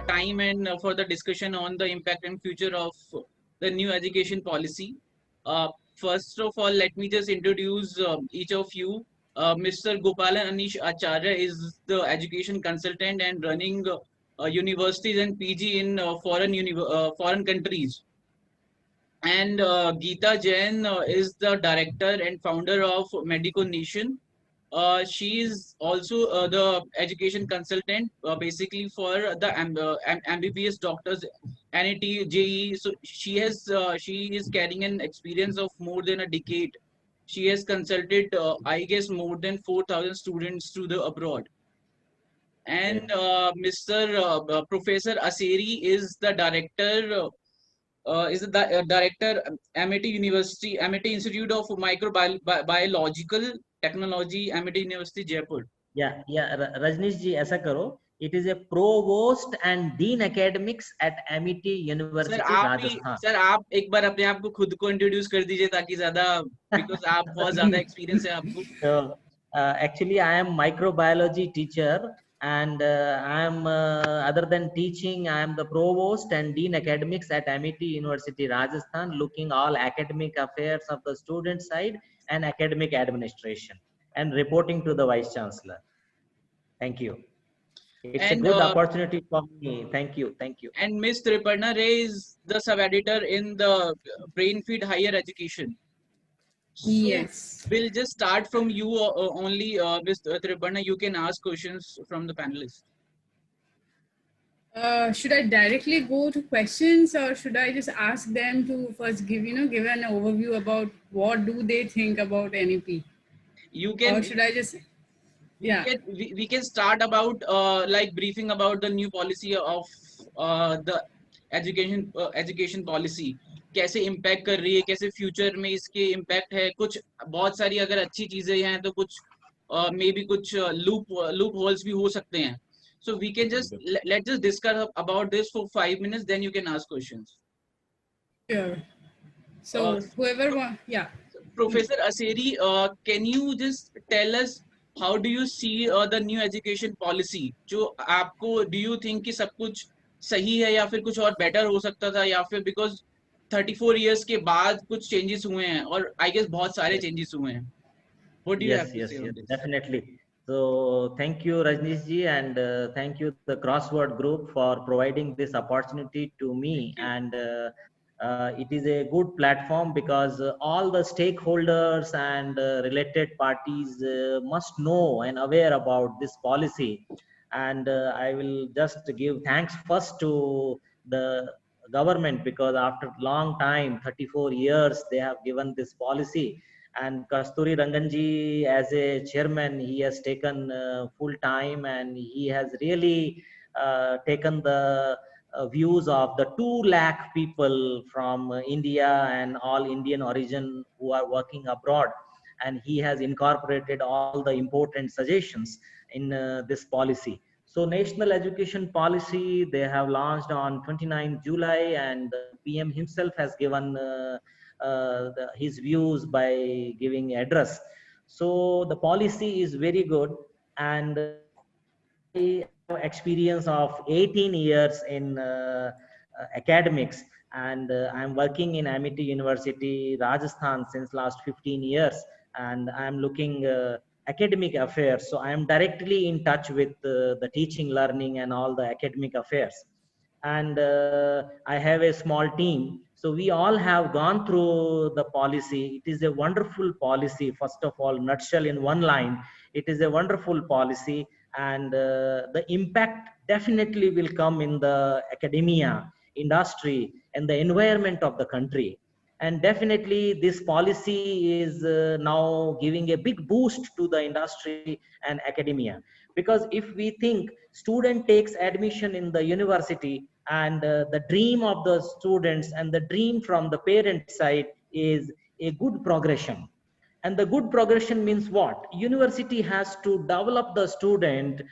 time and for the discussion on the impact and future of the new education policy. First of all, let me just introduce each of you. Mr. Gopalan Anish Acharya is the education consultant and running universities and PG in foreign countries. And Geeta Jain is the director and founder of Medico Nation. She is also the education consultant, basically for the MBBS doctors, NET, JEE. So she is carrying an experience of more than a decade. She has consulted, I guess, more than 4,000 students to the abroad. And Mr. Professor Aseri is the director. Is the director, MIT University, MIT Institute of Microbiological Technology, MIT University, Jaipur. Rajnish ji, ऐसा करो. It is a provost and dean academics at MIT University, Rajasthan. Sir आप एक बार अपने आप को खुद को introduce कर दीजिए ताकि ज्यादा, because आप बहुत ज्यादा एक्सपीरियंस है आपको. So actually I am microbiology teacher, and I am other than teaching, I am the provost and dean academics at MIT University, Rajasthan, looking all academic affairs of the student side and academic administration, and reporting to the vice chancellor. Thank you. It's a good opportunity for me. Thank you. And Ms. Triparna Ray is the sub-editor in the Brainfeed Higher Education. So yes. We'll just start from you only, Ms. Triparna. You can ask questions from the panelists. Should I directly go to questions, or should I just ask them to first give an overview about what do they think about NEP? You can. Or should I just? Yeah. We can start about like briefing about the new policy of the education policy. कैसे impact कर रही है, कैसे future में इसके impact है, कुछ बहुत सारी अगर अच्छी चीजें हैं तो कुछ maybe कुछ loopholes भी हो सकते हैं. So we can just let's just discuss about this for 5 minutes, then you can ask questions. Sure. So whoever wants, yeah. Professor Aseri, can you just tell us how do you see the new education policy? जो आपको do you think कि सब कुछ सही है या फिर कुछ और better हो सकता था, या फिर because 34 years के बाद कुछ changes हुए हैं और I guess बहुत सारे changes हुए हैं. What do you have to say on this? Definitely. So thank you Rajnish ji, and thank you the Crossword group for providing this opportunity to me, and it is a good platform because all the stakeholders and related parties must know and aware about this policy. And I will just give thanks first to the government, because after long time, 34 years, they have given this policy. And Kasturi Ranganji, as a chairman, he has taken full time, and he has really taken the views of the 2 lakh people from India and all Indian origin who are working abroad, and he has incorporated all the important suggestions in this policy. So National Education Policy, they have launched on 29 July, and the PM himself has given his views by giving address. So the policy is very good, and I have experience of 18 years in academics, and I'm working in Amity University, Rajasthan since last 15 years, and I'm looking academic affairs. So I am directly in touch with the teaching, learning, and all the academic affairs. And I have a small team. So we all have gone through the policy. It is a wonderful policy. First of all, nutshell in one line, it is a wonderful policy, and the impact definitely will come in the academia, industry, and the environment of the country. And definitely this policy is now giving a big boost to the industry and academia, because if we think student takes admission in the university, and the dream of the students and the dream from the parent side is a good progression. And the good progression means what? University has to develop the student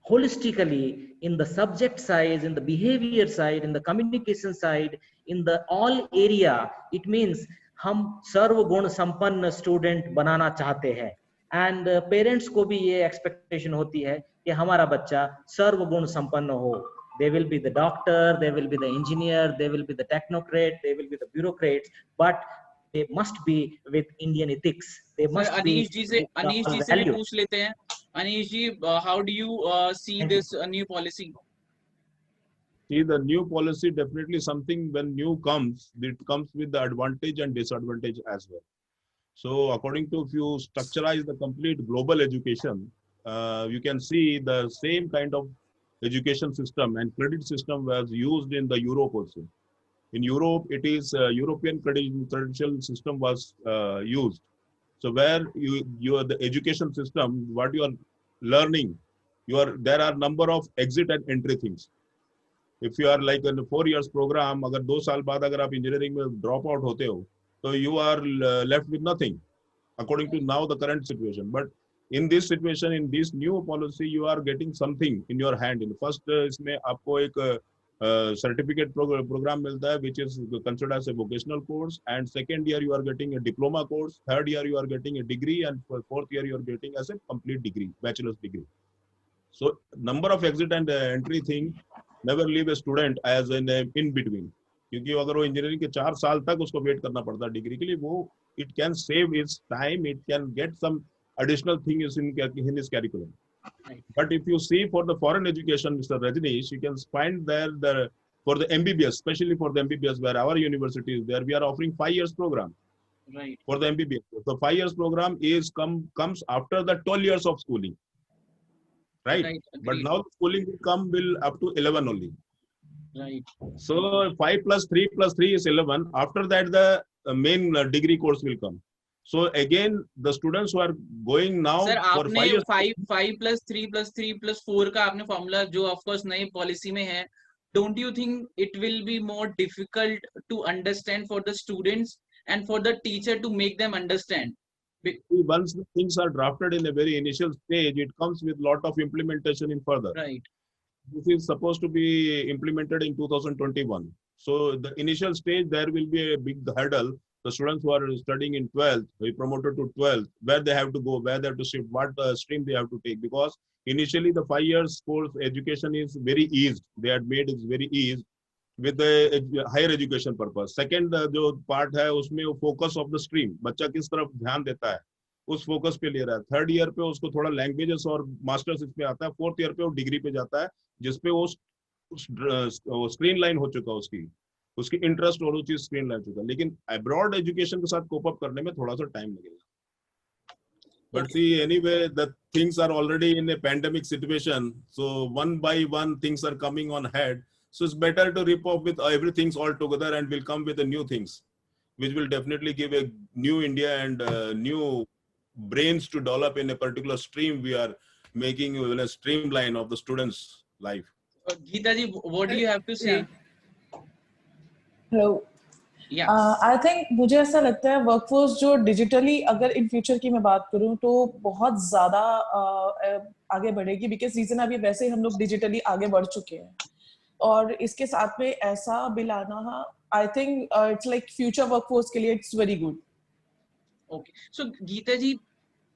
holistically in the subject side, in the behavior side, in the communication side, in the all area. It means हम सर्व गुण संपन्न student बनाना चाहते हैं, and parents को भी ये expectation होती है कि हमारा बच्चा सर्व गुण संपन्न हो, They will be the doctor, they will be the engineer, they will be the technocrat, they will be the bureaucrats, but they must be with Indian ethics. They Sir, must be Anish ji से भी values. पूछ लेते हैं. Anish ji, how do you see Thank you. this new policy? See, the new policy definitely something when new comes, it comes with the advantage and disadvantage as well. So according to if you structurize the complete global education, you can see the same kind of education system and credit system was used in the Europe also. In Europe, it is European credential system was used. So where the education system, what you are learning, there are number of exit and entry things. If you are like in a 4 years program, अगर 2 साल बाद अगर आप engineering में drop out होते हो, so you are left with nothing, according to now the current situation. But in this situation, in this new policy, you are getting something in your hand. In first, इसमें आपको एक certificate program मिलता है, which is considered as a vocational course, and second year you are getting a diploma course, third year you are getting a degree, and fourth year you are getting as a complete degree, bachelor's degree. So number of exit and entry thing never leave a student as an in between, क्योंकि अगर वो engineering के 4 साल तक उसको wait करना पड़ता है डिग्री के लिए, वो it can save its time, it can get some additional things in his curriculum. Right. But if you see for the foreign education, Mr. Rajneesh, you can find there for the MBBS, especially for the MBBS, where our university is there, we are offering 5 years program. Right. For the MBBS. So 5 years program is comes after the 12 years of schooling. Right. But Agreed. now the schooling will up to 11 only. Right. So 5 plus 3 is 11. After that, the main degree course will come. So again, the students who are going now Sir, for 5 years. 5 plus 3 plus 3 plus 4 का आपने formula जो of course नई policy में है, don't you think it will be more difficult to understand for the students and for the teacher to make them understand? Once the things are drafted in a very initial stage, it comes with lot of implementation in further. Right. This is supposed to be implemented in 2021. So the initial stage, there will be a big hurdle. The students who are studying in 12th, we promoted to 12th, where they have to go, where they have to shift, what stream they have to take. Because initially the 5 years course education is very eased. They had made it very eased with the higher education purpose. Second जो part है उसमें focus of the stream, बच्चा किस तरफ ध्यान देता है उस focus पे ले रहा है. Third year पे उसको थोड़ा languages और masters इसमें आता है. Fourth year पे वो degree पे जाता है जिसपे वो screen line हो चुका उसकी interest और वो चीज screen line हो चुका. लेकिन abroad education के साथ cope up करने में थोड़ा सा time लगेगा. But see, anyway, the things are already in a pandemic situation. So one by one things are coming on head. So it's better to rip off with everything all together and will come with the new things, which will definitely give a new India and new brains to develop in a particular stream. We are making a streamline of the students' life. Geeta ji, what do you have to say? Hello. Yeah. I think मुझे ऐसा लगता है workforce जो digitally अगर in future की मैं बात करूं तो बहुत ज्यादा आगे बढ़ेगी, बिकॉज रीजन अभी वैसे ही हम लोग डिजिटली आगे बढ़ चुके हैं और इसके साथ में ऐसा बिल आना I think it's like future workforce के लिए इट्स वेरी गुड. ओके, सो गीता जी,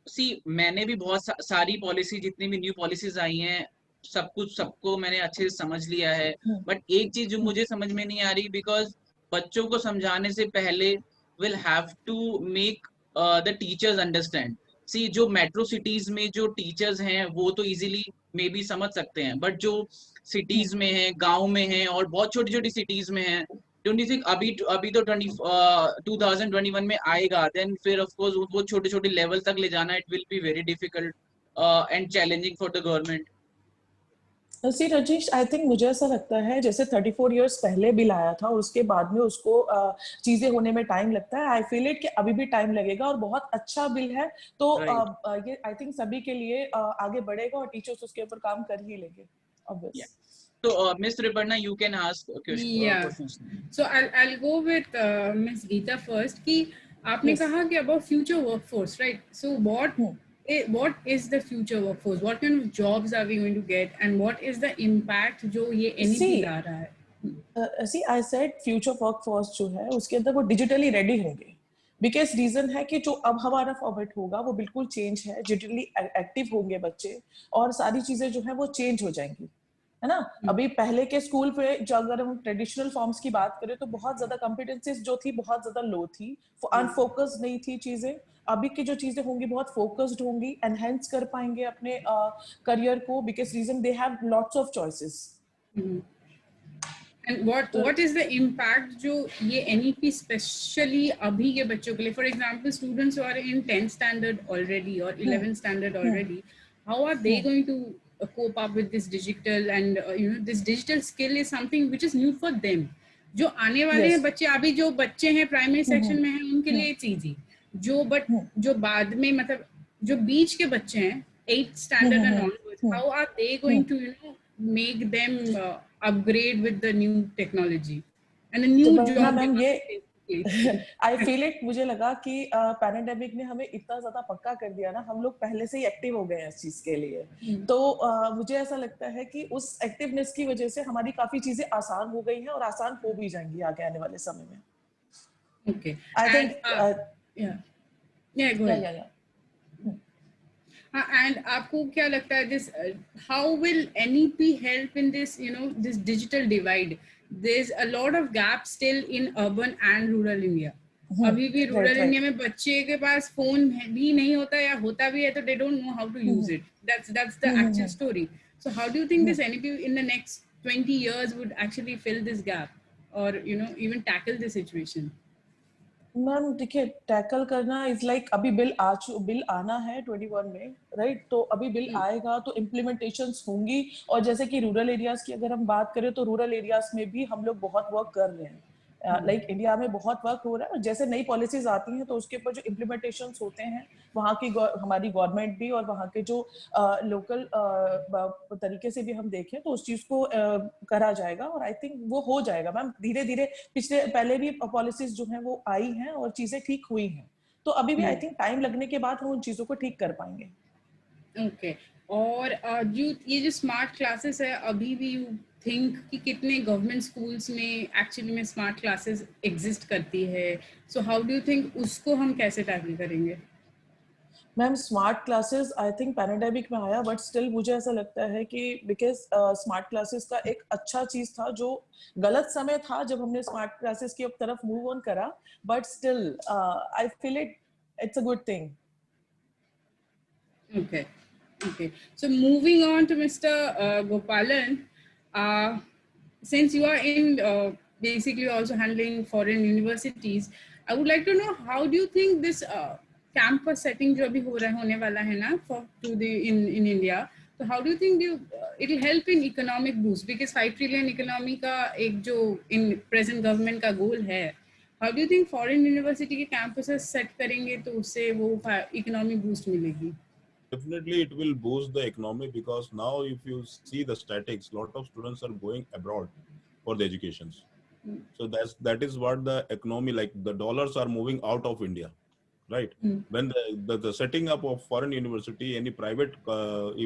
सी मैंने भी बहुत सारी पॉलिसी, जितनी भी न्यू पॉलिसीज आई हैं, सबको मैंने अच्छे से समझ लिया है. बट एक चीज जो मुझे समझ में नहीं आ रही, बिकॉज बच्चों को समझाने से पहले will have to make the teachers understand. See जो मेट्रो सिटीज में जो टीचर्स हैं वो तो इजीली मे बी समझ सकते हैं, बट जो सिटीज में है, गांव में है और बहुत छोटी छोटी सिटीज में है, डोंट यू थिंक अभी तो 2021 में आएगा, देन फिर ऑफ कोर्स वो छोटे छोटे लेवल तक ले जाना it will be very difficult and challenging for the government. See Rajeesh, I think मुझे ऐसा लगता है जैसे 34 इयर्स पहले बिल आया था और उसके बाद में उसको चीजें होने में टाइम लगता है. आई फील इट कि अभी भी टाइम लगेगा और बहुत अच्छा बिल है तो ये आई थिंक सभी के लिए आगे बढ़ेगा और टीचर्स उसके ऊपर काम कर ही लेंगे. Obvious. So, Ms. Riparna, you can ask questions. Yeah. So I'll go with Ms. Geeta first. कि आपने कहा कि about future workforce, right? So what is the future workforce? What kind of jobs are we going to get, and what is the impact जो ये NEP ला रहा है? See, I said future workforce जो है उसके अंदर वो digitally ready होंगे. बिकॉज रीजन है कि जो अब हमारा फॉर्मेट होगा वो बिल्कुल चेंज है, डिजिटली एक्टिव होंगे बच्चे और सारी चीजें जो है वो चेंज हो जाएंगी. है ना। अभी पहले के स्कूल पे जो अगर हम ट्रेडिशनल फॉर्म्स की बात करें तो बहुत ज्यादा कॉम्पिटेंसीज जो थी बहुत ज्यादा लो थी, अनफोकस्ड नहीं थी चीजें। अभी की जो चीजें होंगी बहुत फोकस्ड होंगी, एनहेंस कर पाएंगे अपने करियर को, because reason they have lots of choices. And what is the impact जो ये NEP specially अभी के बच्चों के लिए, for example students who are in 10th standard already or 11th standard already, how are they going to cope up with this digital and this digital skill is something which is new for them. जो आने वाले हैं बच्चे, अभी जो बच्चे हैं primary section में हैं उनके लिए इट्स इजी, जो बाद में मतलब जो बीच के बच्चे हैं 8th standard and onwards, how are they going to make them upgrade with the new technology and the new job ma'am ये basically. आई फील इट, मुझे लगा कि पैंडेमिक ने हमें इतना ज्यादा पक्का कर दिया ना, हम लोग पहले से ही एक्टिव हो गए हैं इस चीज के लिए। तो मुझे ऐसा लगता है कि उस एक्टिवनेस की वजह से हमारी काफी चीजें आसान हो गई हैं और आसान हो भी जाएंगी आगे आने वाले समय में। Okay. I think go ahead. And आपको क्या लगता है this how will NEP help in this this digital divide? There's a lot of gaps still in urban and rural India. अभी भी रूरल इंडिया में बच्चे के पास फोन भी नहीं होता या होता भी है तो they don't know how to use it. That's the actual story. So how do you think this NEP in the next 20 years would actually fill this gap or even tackle this situation? Ma'am देखिए, tackle करना is like अभी bill आना है 21 में, right. तो अभी bill आएगा तो इम्प्लीमेंटेशंस होंगी, और जैसे कि रूरल एरियाज की अगर हम बात करें तो रूरल एरियाज में भी हम लोग बहुत वर्क कर रहे हैं। लाइक इंडिया में बहुत वर्क हो रहा है, जैसे नई पॉलिसीज आती हैं तो उसके ऊपर जो इम्प्लीमेंटेशंस होते हैं वहाँ की हमारी गवर्नमेंट भी और वहाँ के जो लोकल तरीके से भी हम देखें तो उस चीज को करा जाएगा, और आई थिंक वो हो जाएगा मैम धीरे धीरे। पहले भी पॉलिसीज जो हैं वो आई हैं और चीजें ठीक हुई हैं, तो अभी भी आई थिंक टाइम लगने के बाद हम उन चीजों को ठीक कर पाएंगे। ओके और ये जो स्मार्ट क्लासेस है अभी भी यू थिंक कि कितने गवर्नमेंट स्कूल्स में एक्चुअली में स्मार्ट क्लासेस एग्जिस्ट करती है, so how do you think उसको हम कैसे टैकल करेंगे? Ma'am smart classes I think pandemic में आया, बट स्टिल मुझे ऐसा लगता है कि बिकॉज स्मार्ट क्लासेस का एक अच्छा चीज था, जो गलत समय था जब हमने स्मार्ट क्लासेस की तरफ मूव ऑन करा, but still I feel it's a good thing. Okay, so moving on to Mr. Gopalan, since you are in basically also handling foreign universities, I would like to know how do you think this campus setting जो अभी होने वाला है ना in India, so how do you think it will help in economic boost, because 5 trillion economy का एक जो in present government का goal है, how do you think foreign university के campuses set करेंगे तो उससे वो economic boost मिलेगी? Definitely it will boost the economy, because now if you see the statistics, lot of students are going abroad for the educations. So that is what the economy, like the dollars are moving out of India, right? When the setting up of foreign university, any private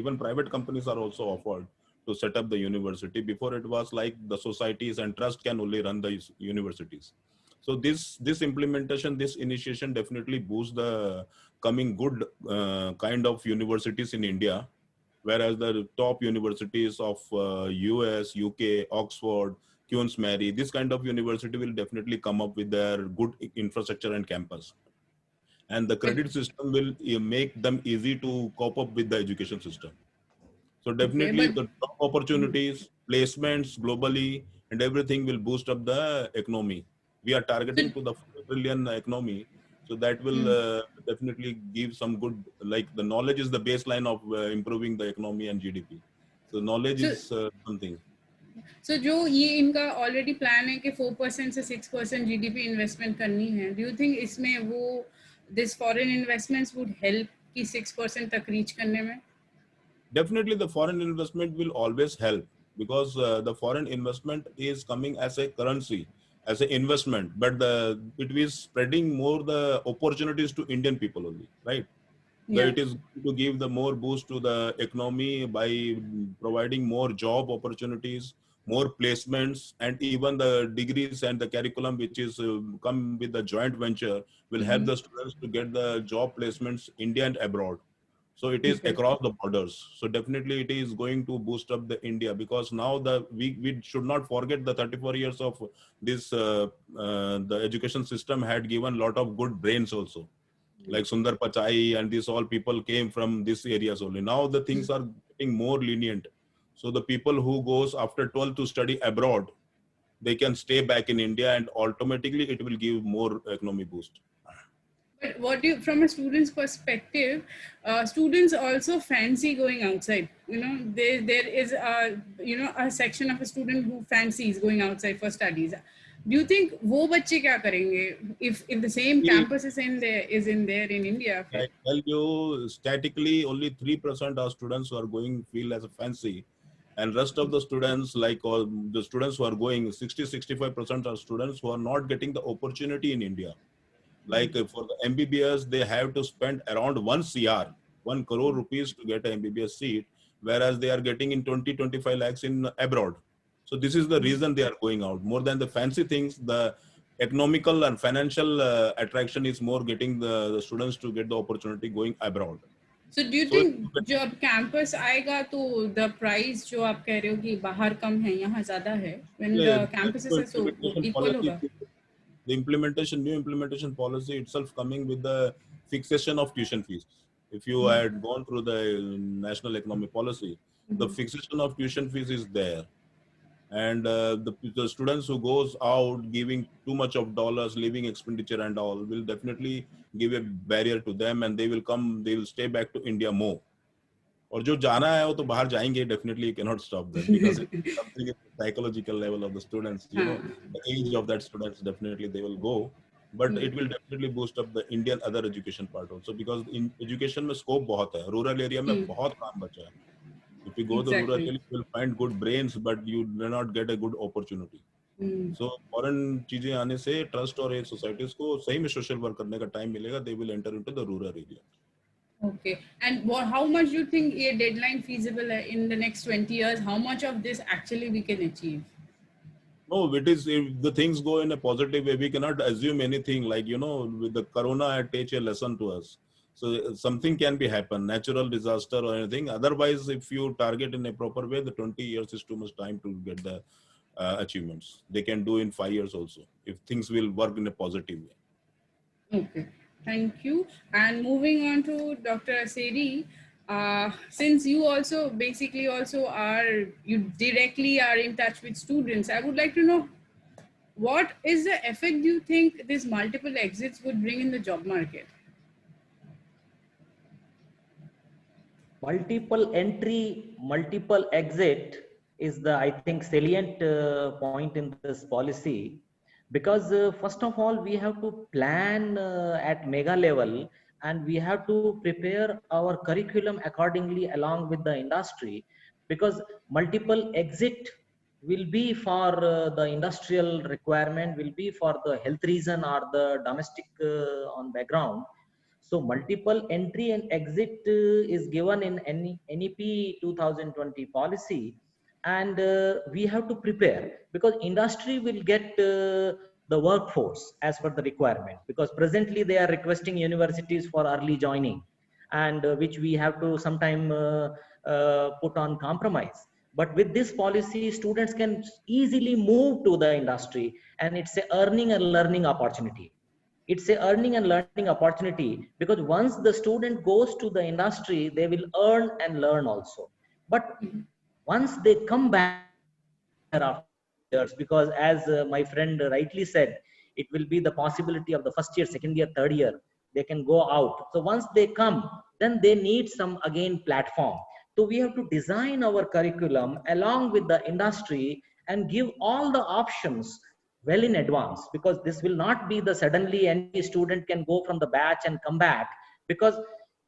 even private companies are also offered to set up the university. Before it was like the societies and trust can only run the universities. So this implementation, this initiation definitely boosts the coming good kind of universities in India, whereas the top universities of US, UK, Oxford, Queen's Mary, this kind of university will definitely come up with their good infrastructure and campus. And the credit system will make them easy to cope up with the education system. So definitely the job opportunities, placements globally, and everything will boost up the economy. We are targeting to the 4 trillion economy, so that will definitely give some good, like the knowledge is the baseline of improving the economy and GDP. So knowledge is something. So जो ये इनका already plan है कि 4% से 6% GDP investment करनी है, do you think इसमें वो this foreign investments would help कि 6% तक reach करने में? Definitely the foreign investment will always help, because the foreign investment is coming as a currency, as an investment, but it is spreading more the opportunities to Indian people only, right? Yeah. So it is to give the more boost to the economy by providing more job opportunities, more placements, and even the degrees and the curriculum which is come with the joint venture will help the students to get the job placements India and abroad. So it is Okay. across the borders. So definitely it is going to boost up the India, because now we should not forget the 34 years of this the education system had given a lot of good brains also, like Sundar Pichai and these all people came from these areas only. Now the things are getting more lenient. So the people who goes after 12 to study abroad, they can stay back in India, and automatically it will give more economic boost. But what do you, from a student's perspective, students also fancy going outside. You know, there is a, you know, a section of a student who fancies going outside for studies. Do you think वो बच्चे क्या करेंगे if the same campus is in there in India? I tell you, statically, only 3% of students who are going feel as a fancy, and rest of the students, like all the students who are going, 65% are students who are not getting the opportunity in India. Like for the MBBS, they have to spend around 1 CR, 1 crore rupees to get an MBBS seat, whereas they are getting in 20-25 lakhs in abroad. So this is the reason they are going out. More than the fancy things, the economical and financial attraction is more getting the students to get the opportunity going abroad. So do you So think जब campus आएगा तो the price जो आप कह रहे हो कि बाहर कम है यहाँ ज़्यादा है, when yeah, the campuses are so implementation equal policy, होगा? the new implementation policy itself coming with the fixation of tuition fees. If you had gone through the national economic policy, the fixation of tuition fees is there. And the students who goes out giving too much of dollars, living expenditure and all, will definitely give a barrier to them, and they will stay back to India more. और जो जाना है वो तो बाहर जाएंगे, definitely you cannot stop them, because it's something at the psychological level of the students, you know, the age of that students, definitely they will go, but it will definitely boost up the Indian other education part also, because in education में scope बहुत है, rural area में बहुत काम बचा है. If you go to rural Exactly. area, you will find good brains, but you do not get a good opportunity. So foreign चीजें आने से trust और societies को सही में social work करने का time मिलेगा, they will enter into the rural area. Okay. And how much do you think a deadline feasible in the next 20 years? How much of this actually we can achieve? No, it is, if the things go in a positive way, we cannot assume anything, like, you know, with the corona had teach a lesson to us. So something can be happen, natural disaster or anything. Otherwise, if you target in a proper way, the 20 years is too much time to get the achievements. They can do in 5 years also, if things will work in a positive way. Okay. Thank you. And moving on to Dr. Aseri, since you also basically also you directly are in touch with students, I would like to know, what is the effect do you think these multiple exits would bring in the job market? Multiple entry, multiple exit is the, I think, salient point in this policy, because first of all, we have to plan at mega level, and we have to prepare our curriculum accordingly along with the industry, because multiple exit will be for the industrial requirement, will be for the health reason or the domestic on background. So multiple entry and exit is given in NEP 2020 policy, and we have to prepare, because industry will get the workforce as per the requirement, because presently they are requesting universities for early joining, and which we have to sometime put on compromise. But with this policy, students can easily move to the industry, and it's a earning and learning opportunity. It's a earning and learning opportunity, because once the student goes to the industry, they will earn and learn also. But once they come back after years, because as my friend rightly said, it will be the possibility of the first year, second year, third year, they can go out. So once they come, then they need some again platform. So we have to design our curriculum along with the industry and give all the options well in advance, because this will not be the suddenly any student can go from the batch and come back, because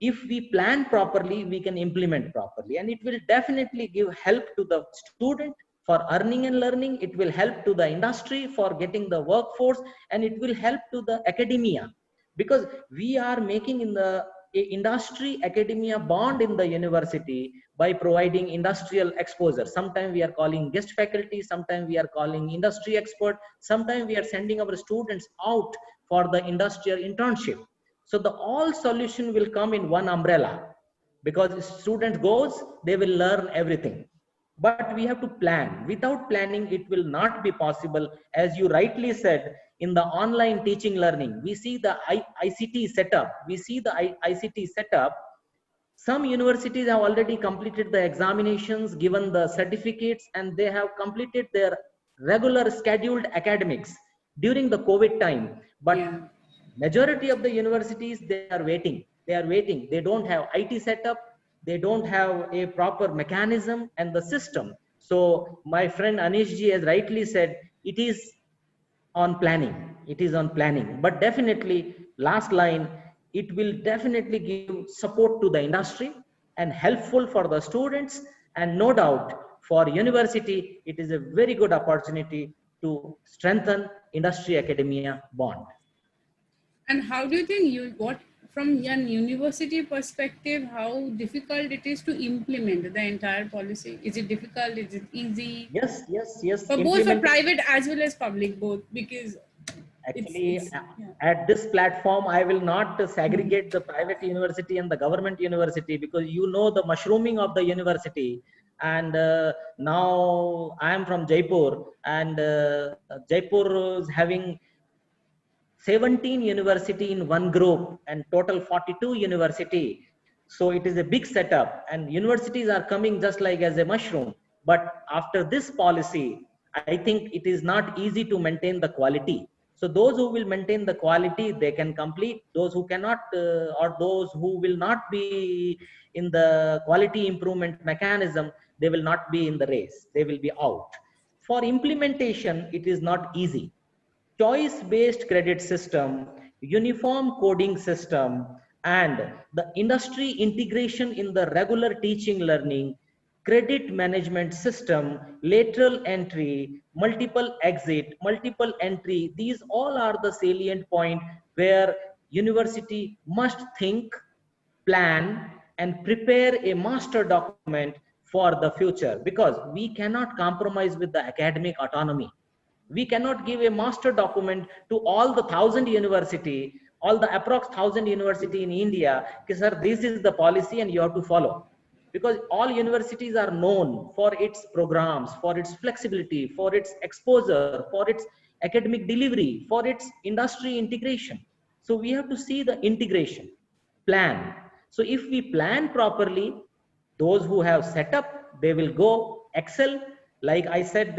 if we plan properly, we can implement properly, and it will definitely give help to the student for earning and learning. It will help to the industry for getting the workforce, and it will help to the academia, because we are making in the industry academia bond in the university by providing industrial exposure. Sometimes we are calling guest faculty, sometimes we are calling industry expert, sometimes we are sending our students out for the industrial internship. So the all solution will come in one umbrella. because students goes, they will learn everything. But we have to plan. Without planning, it will not be possible. As you rightly said, in the online teaching learning, we see the ICT setup. We see the ICT setup. Some universities have already completed the examinations, given the certificates, and they have completed their regular scheduled academics during the COVID time. But Yeah. majority of the universities, they are waiting. They are waiting. They don't have IT setup. They don't have a proper mechanism and the system. So my friend Anish ji has rightly said, it is on planning. It is on planning. But definitely, last line, it will definitely give support to the industry and helpful for the students. And no doubt, for university, it is a very good opportunity to strengthen industry academia bond. And how do you think from an university perspective, how difficult it is to implement the entire policy? Is it difficult? Is it easy? Yes, yes, yes. For both for private as well as public, both, because actually, yeah. at this platform, I will not segregate the private university and the government university, because you know the mushrooming of the university. And now I am from Jaipur, and Jaipur is having 17 university in one group and total 42 university. So it is a big setup, and universities are coming just like as a mushroom. But after this policy, I think it is not easy to maintain the quality. So those who will maintain the quality, they can complete. Those who cannot, or those who will not be in the quality improvement mechanism, they will not be in the race. They will be out. For implementation, it is not easy. Choice-based credit system, uniform coding system, and the industry integration in the regular teaching learning, credit management system, lateral entry, multiple exit, multiple entry, these all are the salient point where university must think, plan, and prepare a master document for the future, because we cannot compromise with the academic autonomy. We cannot give a master document to all the 1,000 university, all the approx 1,000 university in India, sir, this is the policy and you have to follow. Because all universities are known for its programs, for its flexibility, for its exposure, for its academic delivery, for its industry integration. So we have to see the integration, plan. So if we plan properly, those who have set up, they will go excel. Like I said,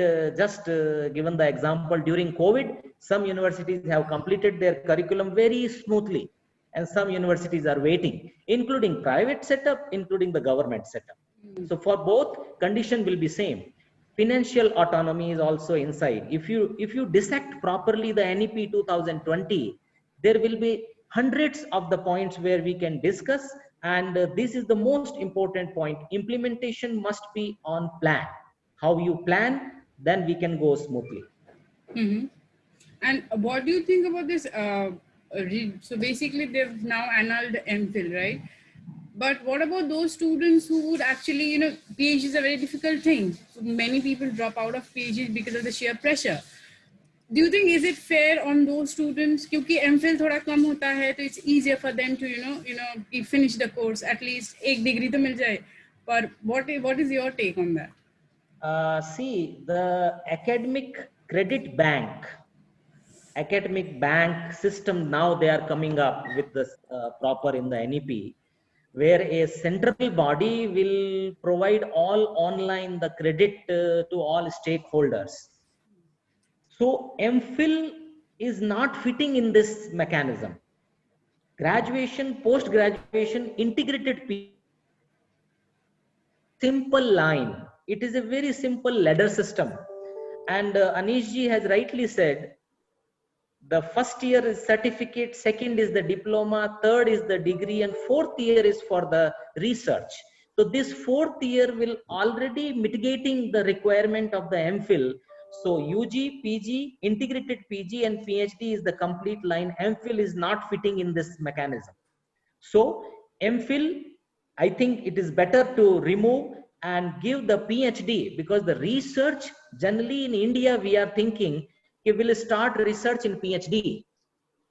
given the example during COVID, some universities have completed their curriculum very smoothly, and some universities are waiting, including private setup, including the government setup. So for both, condition will be same. Financial autonomy is also inside. If you dissect properly the NEP 2020, there will be hundreds of the points where we can discuss, and this is the most important point. Implementation must be on plan. How you plan, then we can go smoothly. Mm-hmm. And what do you think about this? So basically, they've now annulled MPhil, right? But what about those students who would actually, PhD is a very difficult thing. So many people drop out of PhD because of the sheer pressure. Do you think, is it fair on those students? Because MPhil thoda kam hota hai, so it's easier for them to, finish the course. At least ek degree to mil jaye. But what is your take on that? See, the academic bank system, now they are coming up with this proper in the NEP, where a central body will provide all online the credit to all stakeholders. So MPhil is not fitting in this mechanism. Graduation, post-graduation, integrated simple line. It is a very simple ladder system. And Anish ji has rightly said, the first year is certificate, second is the diploma, third is the degree, and fourth year is for the research. So this fourth year will already mitigating the requirement of the MPhil. So UG, PG, integrated PG and PhD is the complete line. MPhil is not fitting in this mechanism. So MPhil, I think it is better to remove and give the PhD, because the research generally in India, we are thinking we will start research in PhD.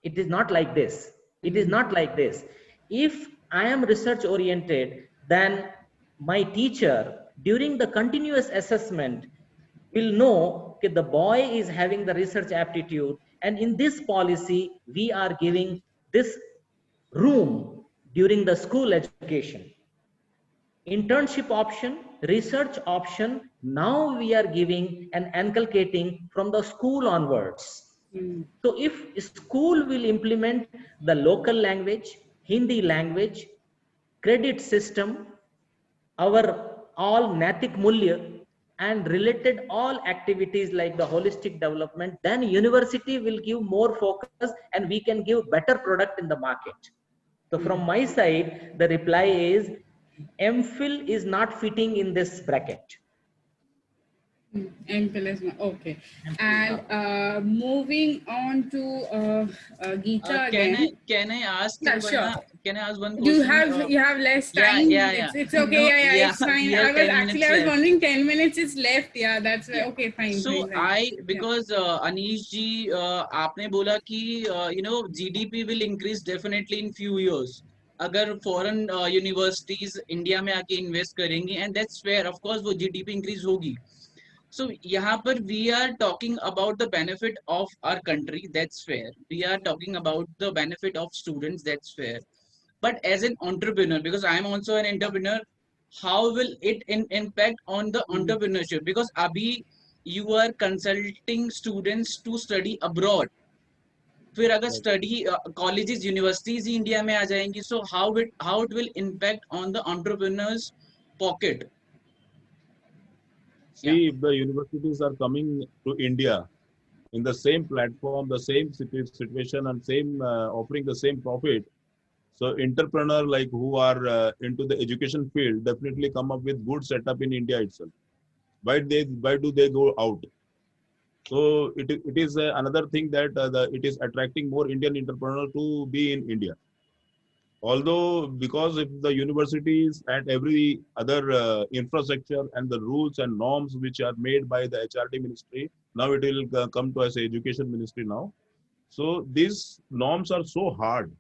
It is not like this. It is not like this. If I am research oriented, then my teacher during the continuous assessment will know that the boy is having the research aptitude, and in this policy we are giving this room during the school education. Internship option, research option, now we are giving and inculcating from the school onwards. So if school will implement the local language, Hindi language, credit system, our all Naitik Mulya and related all activities like the holistic development, then university will give more focus and we can give better product in the market. So from my side, the reply is MPhil is not fitting in this bracket. MPhil is not okay. And moving on to Geeta again. Can I ask Yeah, one, sure. can I ask one You question? have less Yeah, time. yeah. It's okay. No, Yeah, yeah, it's fine. we have 10 I minutes was left. wondering 10 minutes is left. Yeah, that's Yeah. okay. Fine. So fine. because Anish ji, आपने बोला कि you know GDP will increase definitely in few years. अगर foreign universities India में आके invest करेंगी, and that's fair, of course वो GDP increase होगी. So यहाँ पर we are talking about the benefit of our country, that's fair. We are talking about the benefit of students, that's fair. But as an entrepreneur, because I am also an entrepreneur, how will it impact on the entrepreneurship? Because abhi you are consulting students to study abroad. फिर अगर study colleges, universities ही India में आ जाएंगी, so how it will impact on the entrepreneurs' pocket? See, if the universities are coming to India in the same platform, the same situation, and same offering the same profit, so entrepreneur like who are into the education field definitely come up with good setup in India itself. Why do they go out? So it is another thing that it is attracting more Indian entrepreneur to be in India. Although, because if the universities and every other infrastructure and the rules and norms which are made by the HRD ministry, now it will come to as a education ministry now. So these norms are so hard.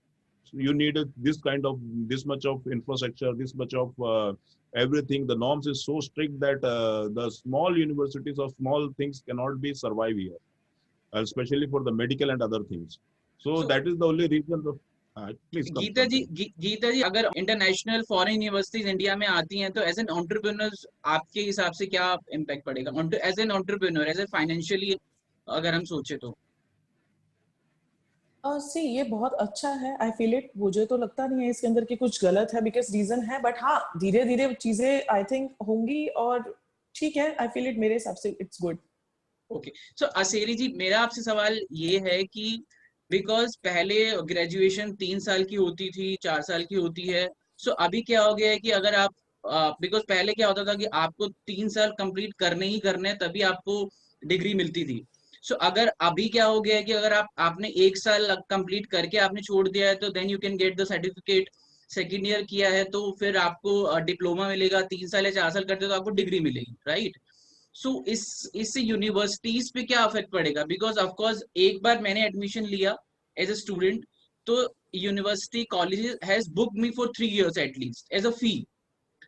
So you need this much of infrastructure, this much of everything. The norms is so strict that the small universities or small things cannot be survive here, especially for the medical and other things. So that is the only reason. Please come. Gita जी अगर international foreign universities India में आती हैं तो as an entrepreneur आपके हिसाब से क्या impact पड़ेगा as an entrepreneur, as a financially अगर हम सोचे तो? सी ये बहुत अच्छा है, आई फील इट. मुझे तो लगता नहीं है इसके अंदर कि कुछ गलत है, बिकॉज रीजन है, बट हाँ धीरे धीरे चीजें आई थिंक होंगी और ठीक है. आई फील इट, मेरे हिसाब से इट्स गुड. ओके, सो असेरी जी मेरा आपसे सवाल ये है कि बिकॉज पहले ग्रेजुएशन 3 साल की होती थी, 4 साल की होती है, सो अभी क्या हो गया है कि अगर आप बिकॉज पहले क्या होता था कि आपको 3 साल कंप्लीट करने ही करने तभी आपको डिग्री मिलती थी. सो अगर अभी क्या हो गया है कि अगर आपने 1 साल कंप्लीट करके आपने छोड़ दिया है तो then you can get the certificate. Second year किया है तो फिर आपको डिप्लोमा मिलेगा, 3 साल या 4 साल करते तो आपको डिग्री मिलेगी, राइट? सो इससे यूनिवर्सिटीज पे क्या अफेक्ट पड़ेगा? बिकॉज ऑफ कोर्स एक बार मैंने एडमिशन लिया एज अ स्टूडेंट तो university college has book me for 3 years at least as a fee.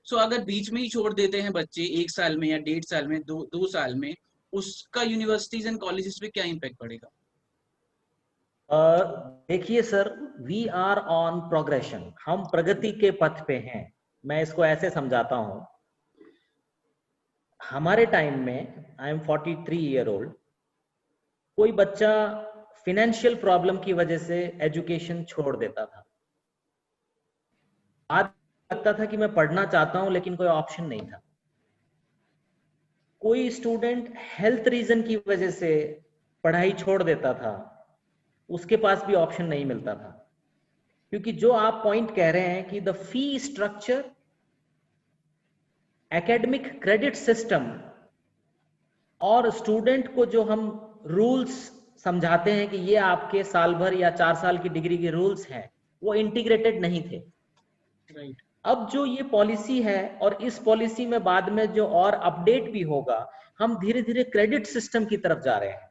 So अगर बीच में ही छोड़ देते हैं बच्चे 1 साल में या 1.5 साल में, 2 साल में, उसका यूनिवर्सिटीज एंड कॉलेजेस पे क्या इम्पैक्ट पड़ेगा? देखिए sir, we are on progression, हम प्रगति के पथ पे हैं. मैं इसको ऐसे समझाता हूं. हमारे टाइम में, आई एम 43 ईयर ओल्ड, कोई बच्चा फिनेंशियल प्रॉब्लम की वजह से एजुकेशन छोड़ देता था. आज लगता था कि मैं पढ़ना चाहता हूं लेकिन कोई ऑप्शन नहीं था. कोई स्टूडेंट हेल्थ रीजन की वजह से पढ़ाई छोड़ देता था, उसके पास भी ऑप्शन नहीं मिलता था. क्योंकि जो आप पॉइंट कह रहे हैं कि the fee structure, academic credit system और स्टूडेंट को जो हम रूल्स समझाते हैं कि ये आपके साल भर या 4 साल की डिग्री के रूल्स हैं, वो इंटीग्रेटेड नहीं थे. राइट. अब जो ये पॉलिसी है और इस पॉलिसी में बाद में जो और अपडेट भी होगा, हम धीरे धीरे क्रेडिट सिस्टम की तरफ जा रहे हैं.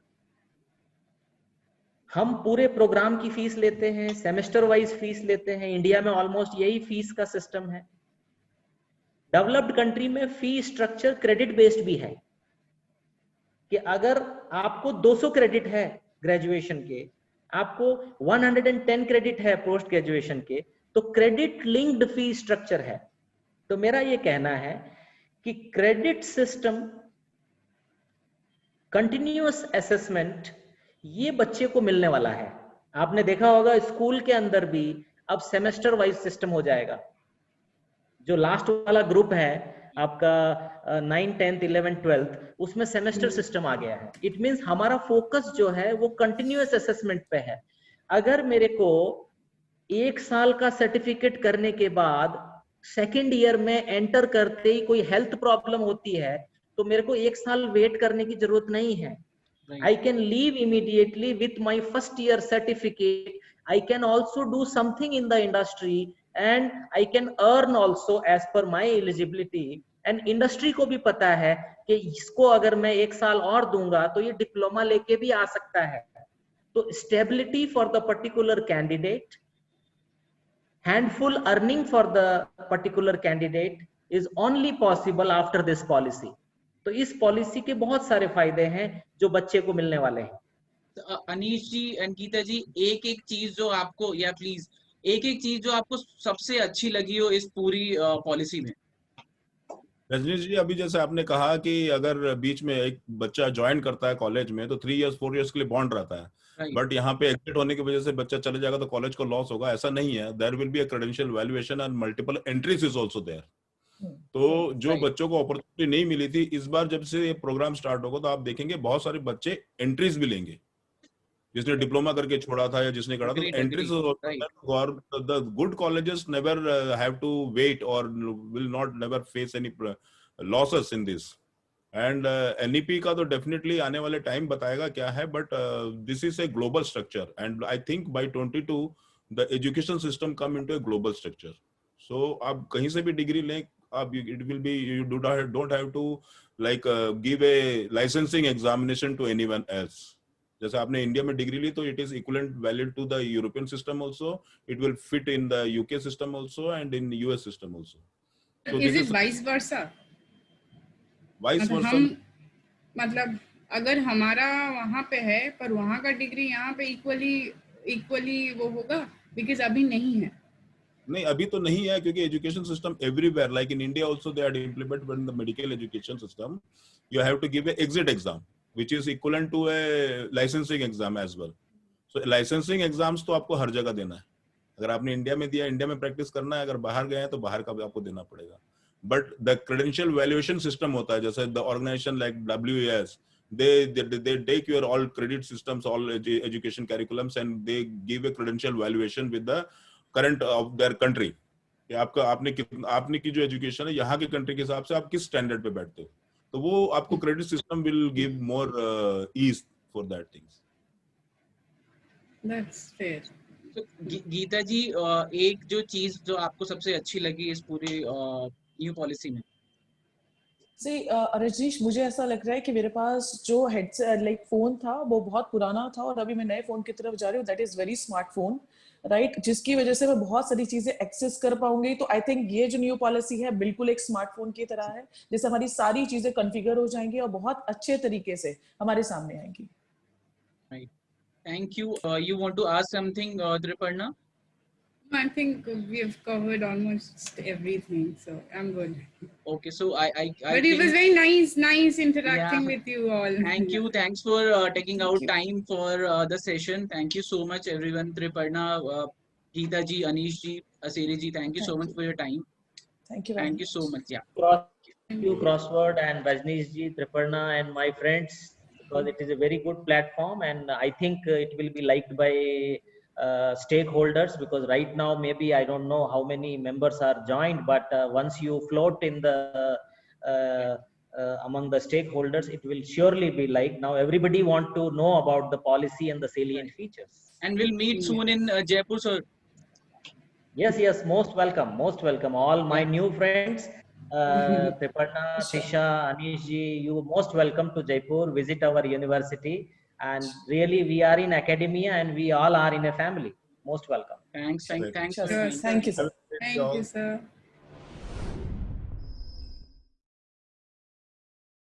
हम पूरे प्रोग्राम की फीस लेते हैं, सेमेस्टर वाइज फीस लेते हैं. इंडिया में ऑलमोस्ट यही फीस का सिस्टम है. डेवलप्ड कंट्री में फी स्ट्रक्चर क्रेडिट बेस्ड भी है, कि अगर आपको 200 क्रेडिट है ग्रेजुएशन के, आपको 110 क्रेडिट है पोस्ट ग्रेजुएशन के, तो क्रेडिट लिंक्ड फी स्ट्रक्चर है। तो मेरा ये कहना है कि क्रेडिट सिस्टम, कंटिन्यूअस असेसमेंट, ये बच्चे को मिलने वाला है। आपने देखा होगा स्कूल के अंदर भी अब सेमेस्टर वाइज सिस्टम हो जाएगा। जो लास्ट वाला ग्रुप है आपका 9th 10th 11th 12th, उसमें सेमेस्टर सिस्टम आ गया है। इट मींस हमारा फोकस जो है वो कंटिन्यूअस असेसमेंट पे है। अगर मेरे को 1 साल का सर्टिफिकेट करने के बाद सेकेंड ईयर में एंटर करते ही कोई हेल्थ प्रॉब्लम होती है, तो मेरे को 1 साल वेट करने की जरूरत नहीं है। I can leave immediately with my first year certificate. I can also do something in the industry and I can earn also as per my eligibility. And industry को भी पता है कि इसको अगर मैं 1 साल और दूंगा तो ये डिप्लोमा लेके भी आ सकता है। तो stability for the particular candidate, handful earning for the particular candidate is only possible after this policy. तो इस पॉलिसी के बहुत सारे फायदे हैं जो बच्चे को मिलने वाले हैं। अनीश जी एंड गीता जी, एक एक चीज जो आपको, या प्लीज एक एक चीज जो आपको सबसे अच्छी लगी हो इस पूरी पॉलिसी में। रजनीश जी, अभी जैसे आपने कहा कि अगर बीच में एक बच्चा ज्वाइन करता है कॉलेज में तो 3 इयर्स 4 इयर्स के लिए बॉन्ड रहता है, बट यहाँ पे एग्जिट होने की वजह से बच्चा चले जाएगा तो कॉलेज को लॉस होगा, ऐसा नहीं है। There will be a credential valuation and multiple entries is also there. तो जो बच्चों को अपॉर्चुनिटी नहीं मिली थी, इस बार जब से ये प्रोग्राम स्टार्ट होगा तो आप देखेंगे बहुत सारे बच्चे एंट्रीज भी लेंगे, जिसने डिप्लोमा करके छोड़ा था या जिसने करा, तो एंट्रीज और the good colleges never have to wait और will not never face any losses in this. And NEP का तो डेफिनेटली आने वाले टाइम बताएगा क्या है, but this is a global structure and I think by 22 the education system come into a global structure. So आप कहीं से भी डिग्री लें, आप it will be, you don't have to like give a licensing examination to anyone else. जैसे आपने India में degree ली तो it is equivalent valid to the European system also, it will fit in the UK system also and in US system also. So is it vice versa? Vice versa मतलब अगर हमारा वहाँ पे है पर वहाँ का डिग्री यहाँ पे इक्वली वो होगा, बिकॉज अभी नहीं है। नहीं, अभी तो नहीं है, क्योंकि education system everywhere, like in India also they are implemented in the medical education system, you have to give a exit exam which is equivalent to a licensing exam as well. So licensing exams तो आपको हर जगह देना है। अगर आपने India में दिया, India में प्रैक्टिस करना है, अगर बाहर गए हैं तो बाहर का भी आपको देना पड़ेगा। But the credential valuation system होता है, जैसे the organisation like WES, they take your all credit systems, all education curriculums, and they give a credential valuation with the current of their country, कि आपका आपने की जो एजुकेशन है यहाँ के कंट्री के हिसाब से आप किस स्टैंडर्ड पे बैठते हो, तो वो आपको credit system will give more ease for that things. That's fair. तो गीता जी, एक जो चीज जो आपको सबसे अच्छी लगी इस पूरी न्यू पॉलिसी में? रजनीश, मुझे ऐसा लग रहा है कि मेरे पास जो हेडसेट लाइक फोन था वो बहुत पुराना था और अभी मैं नए फोन की तरफ जा रही हूँ, that is very smartphone, right, जिसकी वजह से मैं बहुत सारी चीजें एक्सेस कर पाऊंगी। तो आई थिंक ये जो न्यू पॉलिसी है बिल्कुल एक स्मार्टफोन की तरह है, जिससे हमारी सारी चीजें कॉन्फ़िगर हो जाएंगी और बहुत अच्छे तरीके से हमारे सामने आएंगी। Right, thank you. You want to ask something Triparna? I think we have covered almost everything, so I'm good. Okay, so I but it was very nice interacting with you all. Thank you. Thanks for taking out time for the session. Thank you so much, everyone. Triparna, Geeta ji, Anish ji, Aseri ji, thank you so much for your time. Thank you. Thank you so much. Yeah. Thank you, Crossword and Rajneesh ji, Triparna and my friends, because it is a very good platform and I think it will be liked by stakeholders, because right now maybe I don't know how many members are joined, but once you float in the among the stakeholders, it will surely be liked. Now everybody want to know about the policy and the salient features. And we'll meet soon in Jaipur, sir. Yes, most welcome all my new friends. Triparna, Tisha, Anish ji, you most welcome to Jaipur. Visit our university. And really, we are in academia and we all are in a family. Most welcome. Thanks. Thank you, sir.